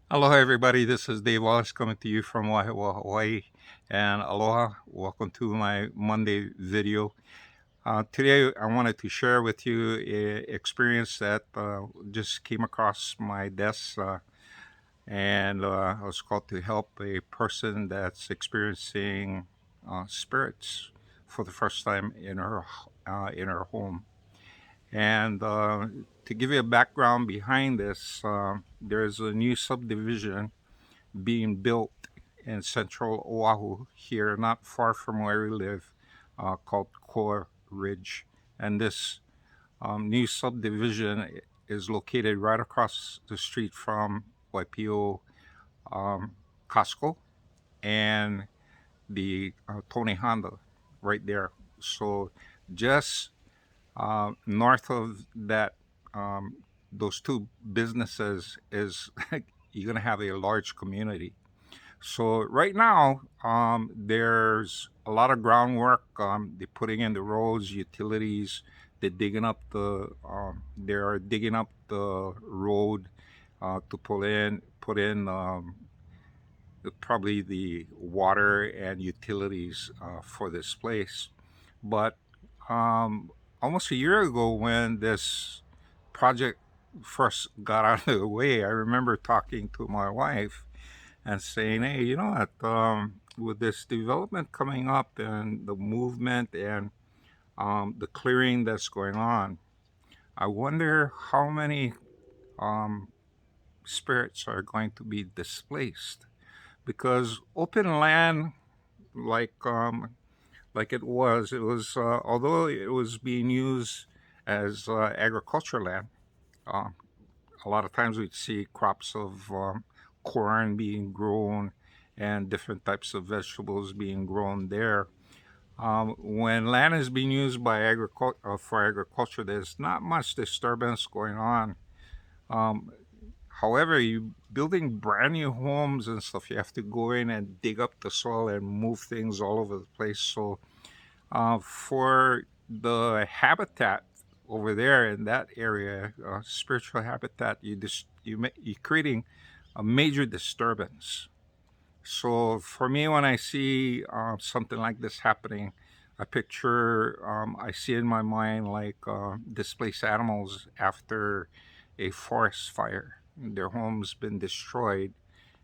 Aloha, everybody. This is Dave Wallace coming to you from Waipio, Hawaii. And aloha, welcome to my Monday video. Today, I wanted to share with you an experience that just came across my desk, and I was called to help a person that's experiencing spirits for the first time in her home. And to give you a background behind this, there's a new subdivision being built in central Oahu here, not far from where we live, called Core Ridge. And this new subdivision is located right across the street from Waipio um, Costco and the Tony Honda right there. So just north of that, um, those two businesses is you're going to have a large community. So right now, there's a lot of groundwork. They're putting in the roads, utilities. They are digging up the road to put in probably the water and utilities for this place. But almost a year ago, when this project first got out of the way, I remember talking to my wife and saying, "Hey, you know what? With this development coming up and the movement and the clearing that's going on, I wonder how many um, spirits are going to be displaced because open land, like um, like it was although it was being used as agricultural land. Uh, a lot of times we'd see crops of corn being grown and different types of vegetables being grown there. When land is being used for agriculture, there's not much disturbance going on. Um, However, you building brand new homes and stuff, you have to go in and dig up the soil and move things all over the place. So for the habitat over there in that area, spiritual habitat, you're creating a major disturbance. So for me, when I see something like this happening, I see in my mind like displaced animals after a forest fire. Their home's been destroyed,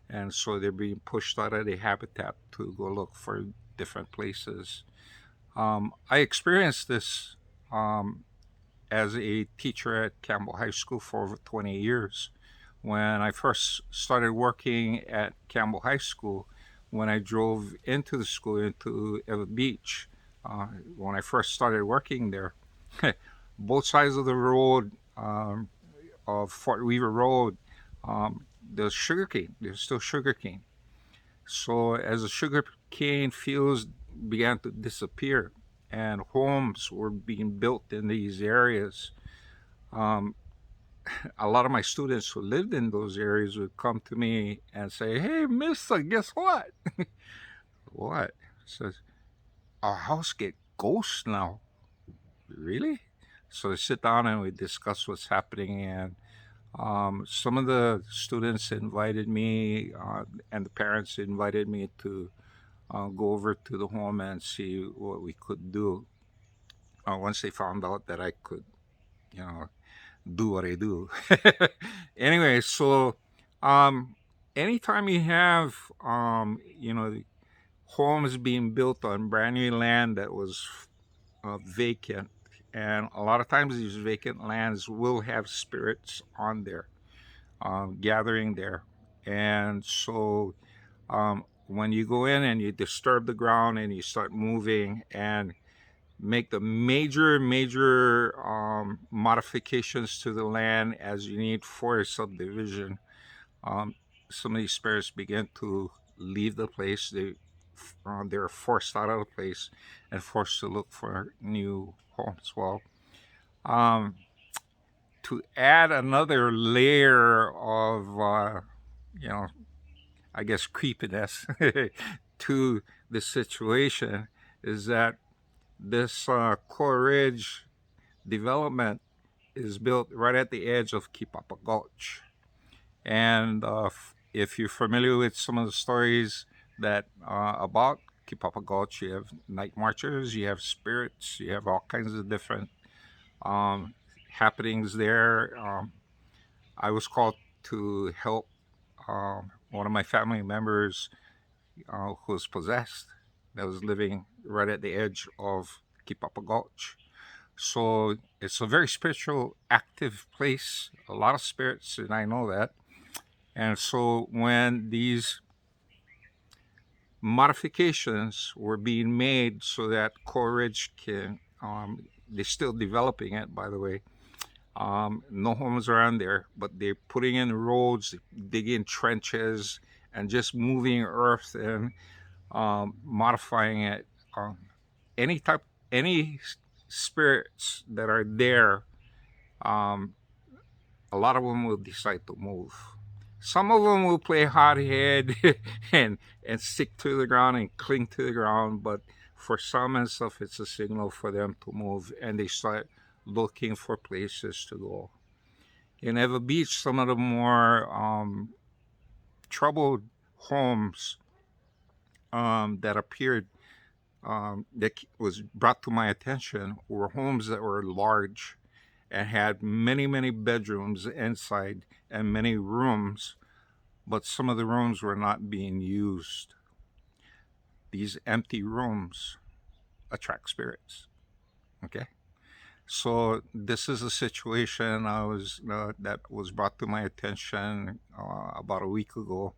and so they're being pushed out of the habitat to go look for different places. I experienced this um, as a teacher at Campbell High School for over 20 years. When I first started working at Campbell High School, when I drove into the school, into Eva Beach, when I first started working there, both sides of the road, of Fort Weaver Road, there's sugarcane. There's still sugarcane. So as the sugar cane fields began to disappear and homes were being built in these areas, um, a lot of my students who lived in those areas would come to me and say, "Hey, Mister, guess what?" What? Says our house get ghosts now. Really? So we sit down and we discuss what's happening, and some of the students invited me, and the parents invited me to go over to the home and see what we could do. Once they found out that I could, you know, do what I do. Anyway, so um, anytime you have, homes being built on brand new land that was vacant, and a lot of times these vacant lands will have spirits on there, gathering there. And so when you go in and you disturb the ground and you start moving and make the major modifications to the land as you need for a subdivision, um, some of these spirits begin to leave the place. They're forced out of the place and forced to look for new homes. Well, um, to add another layer of, you know, I guess creepiness to the situation is that this Core Ridge development is built right at the edge of Kipapa Gulch. And if you're familiar with some of the stories that about Kipapa Gulch, you have night marchers, you have spirits, you have all kinds of different um, happenings there. I was called to help one of my family members who was possessed, that was living right at the edge of Kipapa Gulch. So it's a very spiritual, active place, a lot of spirits, and I know that. And so when these modifications were being made so that Coleridge can, they're still developing it, by the way. No homes around there, but they're putting in roads, digging trenches, and just moving earth and modifying it. Um, any type, any spirits that are there, um, a lot of them will decide to move. Some of them will play hot head and stick to the ground and cling to the ground, but for some and stuff, it's a signal for them to move, and they start looking for places to go. In Eva Beach, some of the more troubled homes that appeared that was brought to my attention were homes that were large and had many, many bedrooms inside and many rooms, but some of the rooms were not being used. These empty rooms attract spirits. Okay, so this is a situation I was that was brought to my attention about a week ago,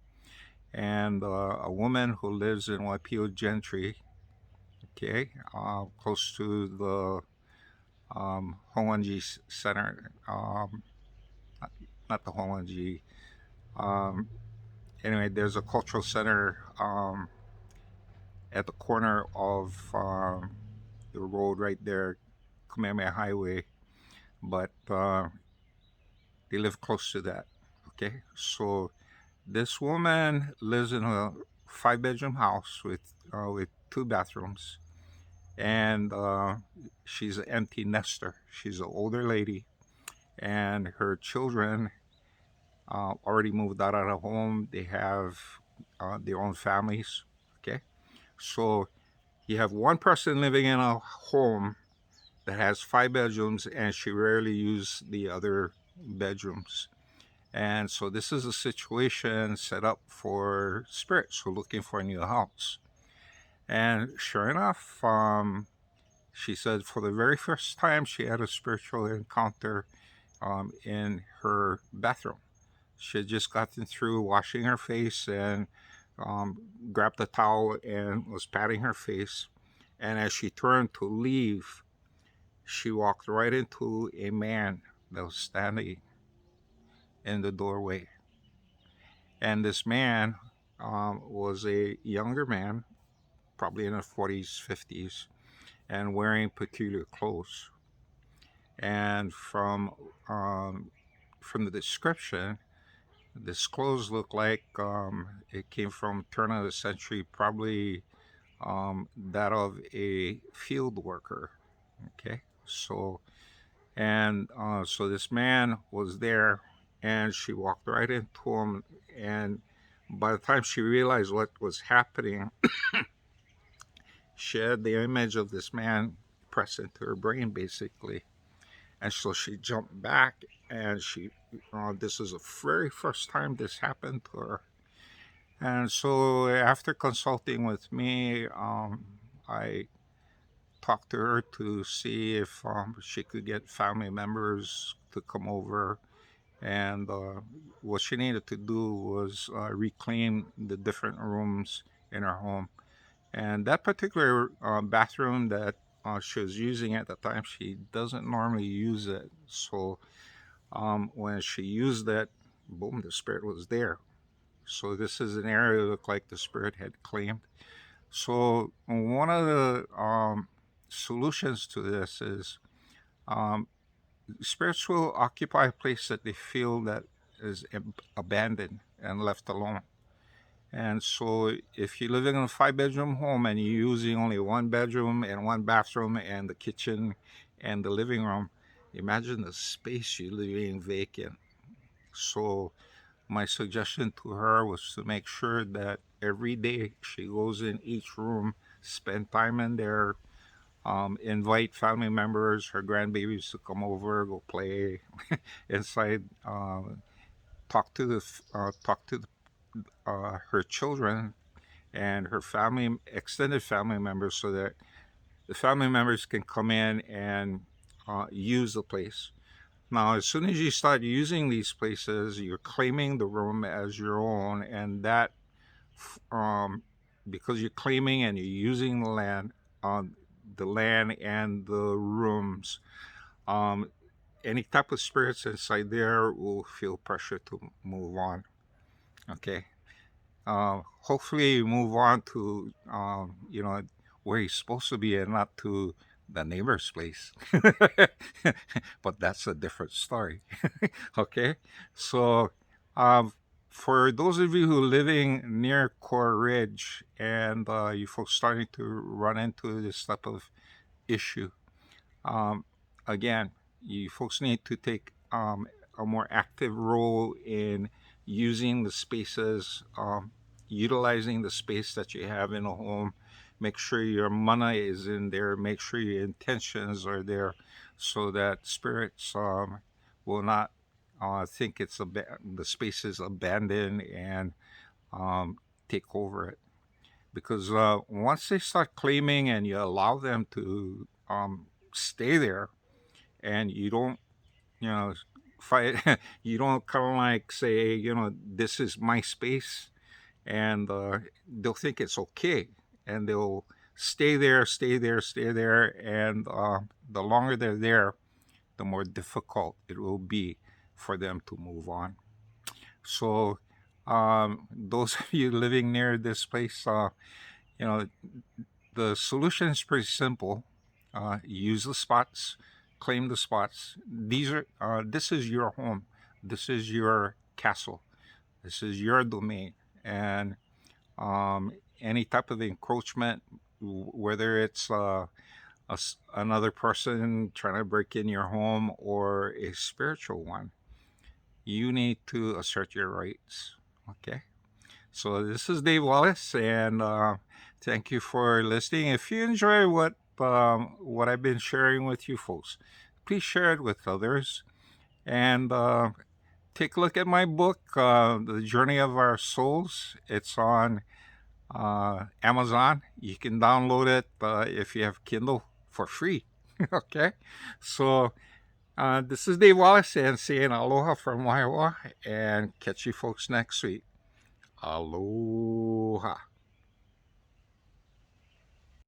and a woman who lives in Waipio Gentry, okay, close to the Honganji Center, not the Honganji. Um, anyway, there's a cultural center at the corner of the road right there, Kamehameha Highway, but they live close to that. Okay, so this woman lives in a five-bedroom house with two bathrooms, and she's an empty nester. She's an older lady, and her children already moved out of the home. They have their own families. Okay, so you have one person living in a home that has five bedrooms, and she rarely uses the other bedrooms. And so this is a situation set up for spirits who are looking for a new house. And sure enough, she said for the very first time she had a spiritual encounter in her bathroom. She had just gotten through washing her face and um, grabbed a towel and was patting her face. And as she turned to leave, she walked right into a man that was standing in the doorway. And this man was a younger man, probably in his 40s, 50s, and wearing peculiar clothes. And from the description, this clothes looked like it came from turn of the century, probably that of a field worker. Okay, so this man was there, and she walked right into him. And by the time she realized what was happening, she had the image of this man pressed into her brain, basically. And so she jumped back, and this is the very first time this happened to her. And so after consulting with me, I talked to her to see if she could get family members to come over. And what she needed to do was reclaim the different rooms in her home. And that particular bathroom that she was using at the time, she doesn't normally use it. So when she used it, boom, the spirit was there. So this is an area that looked like the spirit had claimed. So one of the solutions to this is um, spirits will occupy a place that they feel that is abandoned and left alone. And so if you're living in a five-bedroom home and you're using only one bedroom and one bathroom and the kitchen and the living room, imagine the space you're leaving vacant. So my suggestion to her was to make sure that every day she goes in each room, spend time in there, invite family members, her grandbabies to come over, go play inside, talk to her children and her family, extended family members, so that the family members can come in and use the place. Now, as soon as you start using these places, you're claiming the room as your own, and that, um, because you're claiming and you're using the land and the rooms, um, any type of spirits inside there will feel pressure to move on. Okay. Hopefully you move on to where he's supposed to be and not to the neighbor's place. But that's a different story. Okay, so um, for those of you who are living near Core Ridge and you folks starting to run into this type of issue, um, again, you folks need to take a more active role in using the spaces, utilizing the space that you have in a home. Make sure your money is in there. Make sure your intentions are there, so that spirits will not think the space is abandoned and um, take over it. Because once they start claiming and you allow them to stay there, and you don't, you know, fight, you don't kind of like say, this is my space, and they'll think it's okay, and they'll stay there, stay there, stay there, and the longer they're there, the more difficult it will be for them to move on. So, those of you living near this place, you know, the solution is pretty simple. Use the spots, claim the spots. This is your home. This is your castle. This is your domain. And any type of encroachment, whether it's another person trying to break in your home or a spiritual one, you need to assert your rights. Okay. So this is Dave Wallace, and thank you for listening. If you enjoy what I've been sharing with you folks, please share it with others, and take a look at my book, The Journey of Our Souls. It's on Amazon. You can download it if you have Kindle for free. Okay, so this is Dave Wallace, and saying aloha from Waiwa, and catch you folks next week. Aloha.